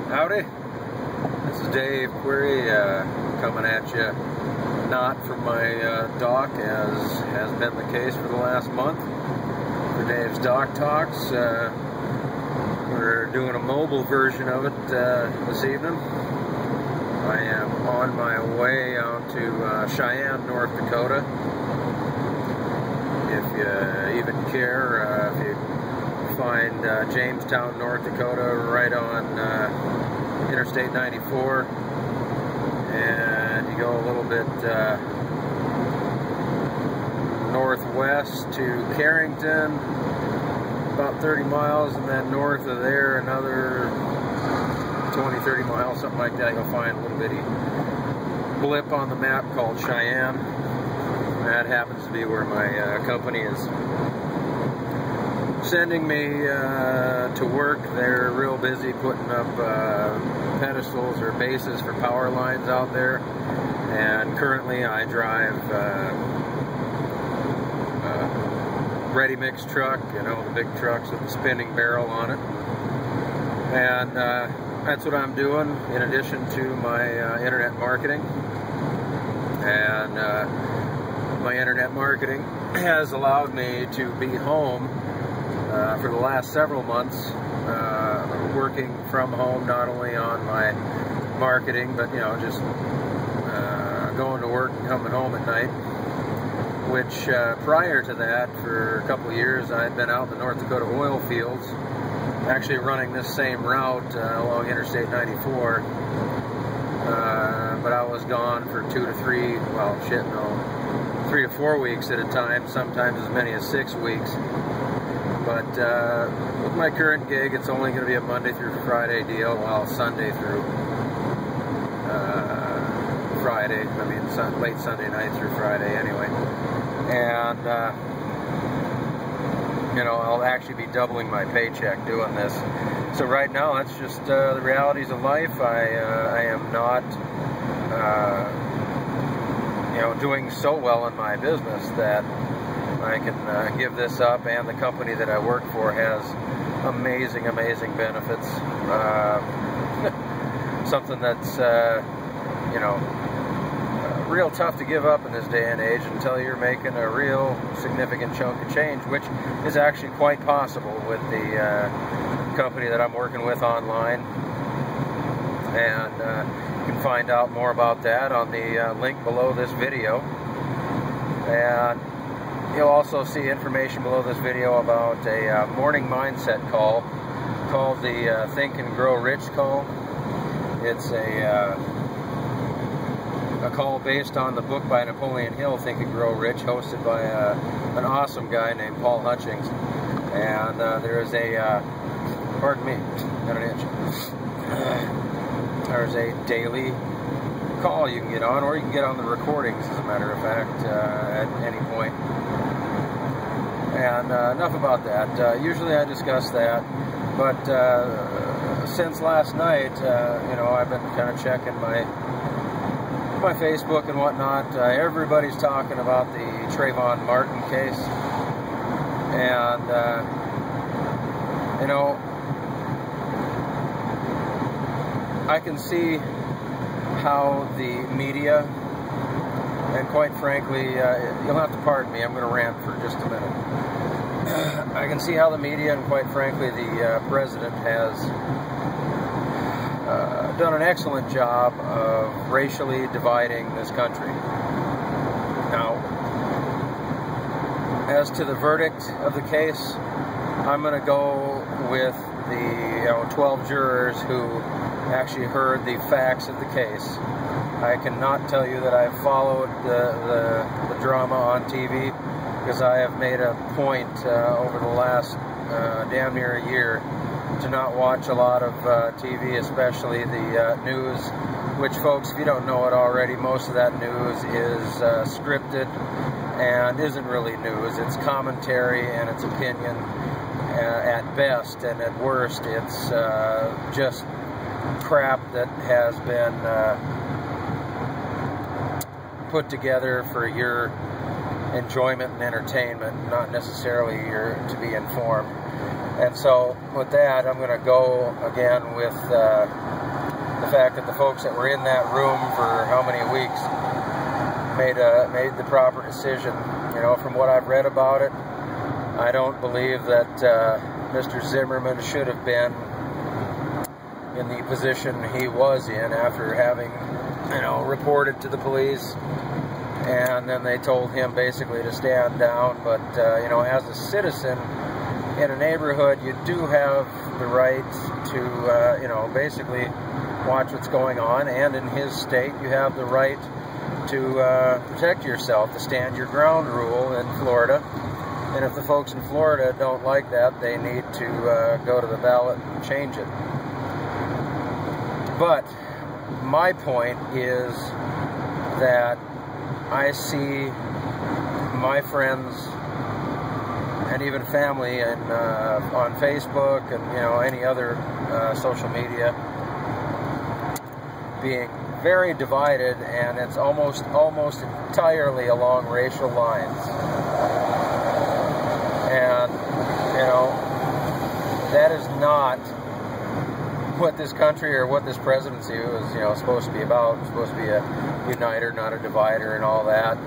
Howdy, this is Dave Prairie coming at you, not from my dock as has been the case for the last month. For Dave's Dock Talks, we're doing a mobile version of it this evening. I am on my way out to Cheyenne, North Dakota. If you even care, if you find Jamestown, North Dakota, right on Interstate 94, and you go a little bit northwest to Carrington, about 30 miles, and then north of there another 20-30 miles, something like that. You'll find a little bitty blip on the map called Cheyenne. That happens to be where my company is sending me to work. They're real busy putting up pedestals or bases for power lines out there, and currently I drive ready mix truck, you know, the big trucks with the spinning barrel on it, and that's what I'm doing in addition to my internet marketing. And my internet marketing has allowed me to be home for the last several months, working from home, not only on my marketing, but, you know, just going to work and coming home at night. Which prior to that, for a couple of years, I had been out in the North Dakota oil fields, actually running this same route along Interstate 94, but I was gone for 3 to 4 weeks at a time, sometimes as many as 6 weeks. But with my current gig, it's only going to be a Monday through Friday deal, well, Sunday through Friday, I mean late Sunday night through Friday anyway. And you know, I'll actually be doubling my paycheck doing this. So right now, that's just the realities of life. I am not you know, doing so well in my business that I can give this up, and the company that I work for has amazing benefits. Something that's you know, real tough to give up in this day and age until you're making a real significant chunk of change, which is actually quite possible with the company that I'm working with online. And you can find out more about that on the link below this video. And you'll also see information below this video about a morning mindset call called the Think and Grow Rich call. It's a call based on the book by Napoleon Hill, Think and Grow Rich, hosted by an awesome guy named Paul Hutchings. And there is a, pardon me, got an itch. There's a daily call you can get on, or you can get on the recordings, as a matter of fact, at any point. And enough about that. Usually I discuss that, but since last night, you know, I've been kind of checking my Facebook and whatnot. Everybody's talking about the Trayvon Martin case, and you know, I can see how the media, and quite frankly, you'll have to pardon me, I'm going to rant for just a minute. I can see how the media, and quite frankly the president, has done an excellent job of racially dividing this country. Now, as to the verdict of the case, I'm going to go with the 12 jurors who actually heard the facts of the case. I cannot tell you that I've followed the drama on TV, because I have made a point over the last damn near a year to not watch a lot of TV, especially the news, which, folks, if you don't know it already, most of that news is scripted and isn't really news. It's commentary and it's opinion at best, and at worst it's just crap that has been put together for your enjoyment and entertainment, not necessarily to be informed. And so with that, I'm going to go again with the fact that the folks that were in that room for how many weeks made the proper decision. You know, from what I've read about it, I don't believe that Mr. Zimmerman should have been in the position he was in after having, you know, reported to the police, and then they told him basically to stand down. But you know, as a citizen in a neighborhood, you do have the right to you know, basically watch what's going on, and in his state you have the right to protect yourself, the stand your ground rule in Florida. And if the folks in Florida don't like that, they need to go to the ballot and change it. But my point is that I see my friends and even family and on Facebook and, you know, any other social media being very divided, and it's almost entirely along racial lines. And, you know, that is not what this country or what this presidency was, you know, supposed to be about. It's supposed to be a uniter, not a divider, and all that.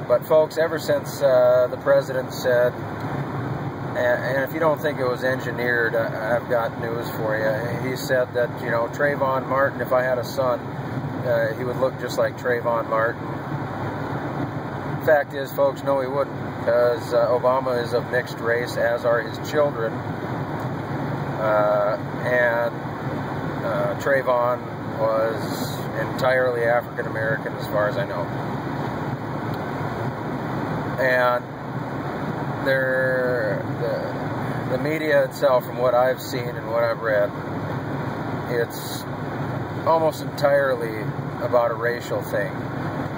But folks, ever since the president said, and if you don't think it was engineered, I've got news for you. He said that, you know, Trayvon Martin, if I had a son, he would look just like Trayvon Martin. Fact is, folks, no, he wouldn't, because Obama is of mixed race, as are his children, and Trayvon was entirely African American, as far as I know. And the media itself, from what I've seen and what I've read, it's almost entirely about a racial thing.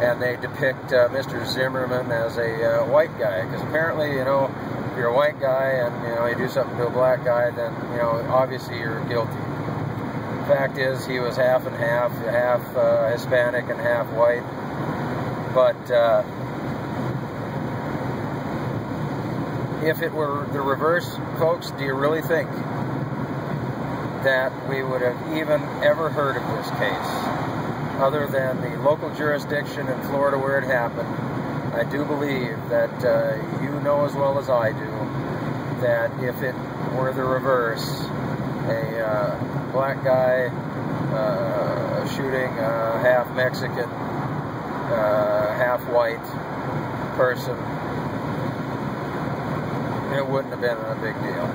And they depict Mr. Zimmerman as a white guy, because apparently, you know, if you're a white guy and, you know, you do something to a black guy, then, you know, obviously you're guilty. Fact is, he was half and half Hispanic and half white. But if it were the reverse, folks, do you really think that we would have even ever heard of this case? Other than the local jurisdiction in Florida where it happened, I do believe that you know as well as I do that if it were the reverse, a black guy shooting a half Mexican, half white person, it wouldn't have been a big deal.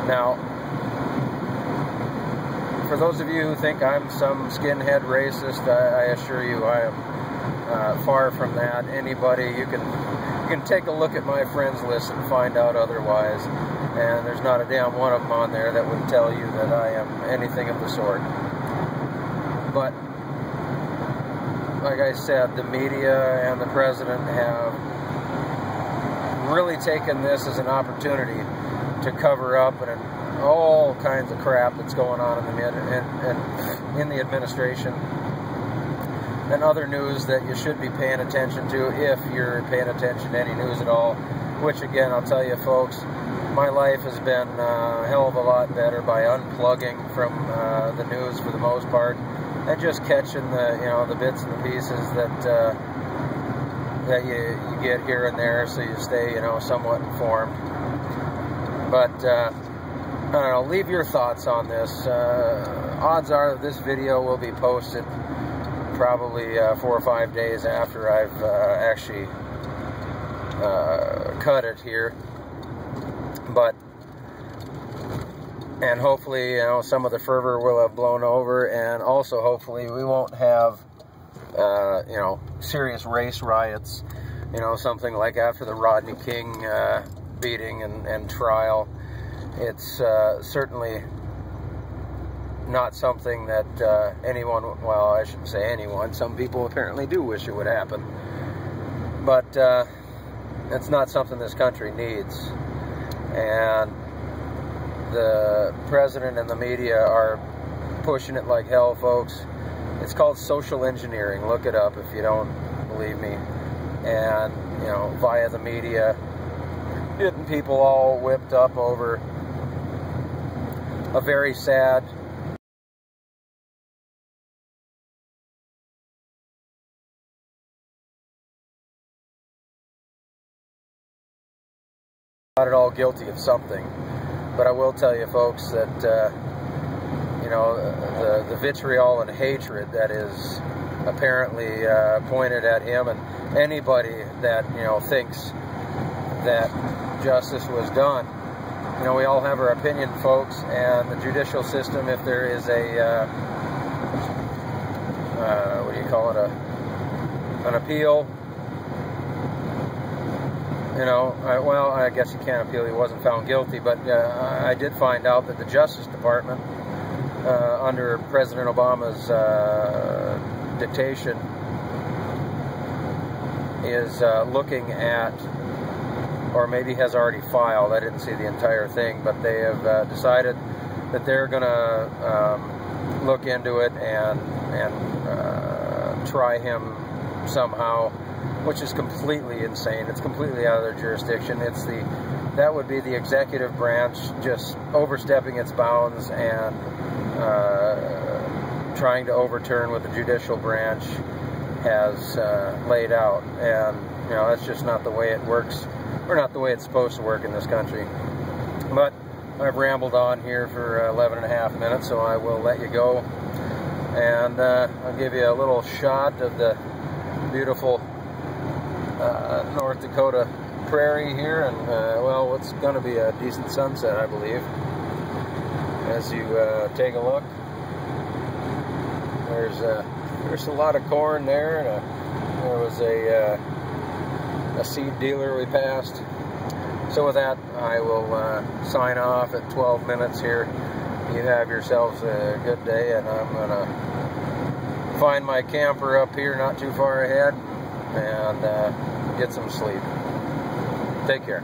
Now, for those of you who think I'm some skinhead racist, I assure you I am far from that. Anybody, you can take a look at my friends list and find out otherwise, and there's not a damn one of them on there that would tell you that I am anything of the sort. But like I said, the media and the president have really taken this as an opportunity to cover up and all kinds of crap that's going on in the administration, and other news that you should be paying attention to if you're paying attention to any news at all. Which, again, I'll tell you, folks, my life has been a hell of a lot better by unplugging from the news for the most part, and just catching the, you know, the bits and the pieces that that you get here and there, so you stay, you know, somewhat informed. But I don't know, leave your thoughts on this. Odds are that this video will be posted probably 4 or 5 days after I've actually cut it here. And hopefully, you know, some of the fervor will have blown over, and also hopefully we won't have you know, serious race riots, you know, something like after the Rodney King beating and trial. It's certainly not something that anyone, well, I shouldn't say anyone, some people apparently do wish it would happen, but it's not something this country needs. And the president and the media are pushing it like hell, folks. It's called social engineering. Look it up if you don't believe me. And, you know, via the media, getting people all whipped up over a very sad not at all guilty of something. But I will tell you, folks, that you know, the vitriol and hatred that is apparently pointed at him, and anybody that, you know, thinks that justice was done. You know, we all have our opinion, folks, and the judicial system, if there is a what do you call it, an appeal, you know, well, I guess you can't appeal. He wasn't found guilty, but I did find out that the Justice Department, under President Obama's dictation, is looking at, or maybe has already filed, I didn't see the entire thing, but they have decided that they're going to look into it and try him somehow, which is completely insane. It's completely out of their jurisdiction. It's that would be the executive branch just overstepping its bounds and trying to overturn what the judicial branch has laid out. And, you know, that's just not the way it works, or not the way it's supposed to work in this country. But I've rambled on here for 11.5 minutes, so I will let you go. And I'll give you a little shot of the beautiful North Dakota prairie here, and well, what's going to be a decent sunset, I believe. As you take a look, there's a lot of corn there, and there was a seed dealer we passed. So with that, I will sign off at 12 minutes here. You have yourselves a good day, and I'm going to find my camper up here not too far ahead and get some sleep. Take care.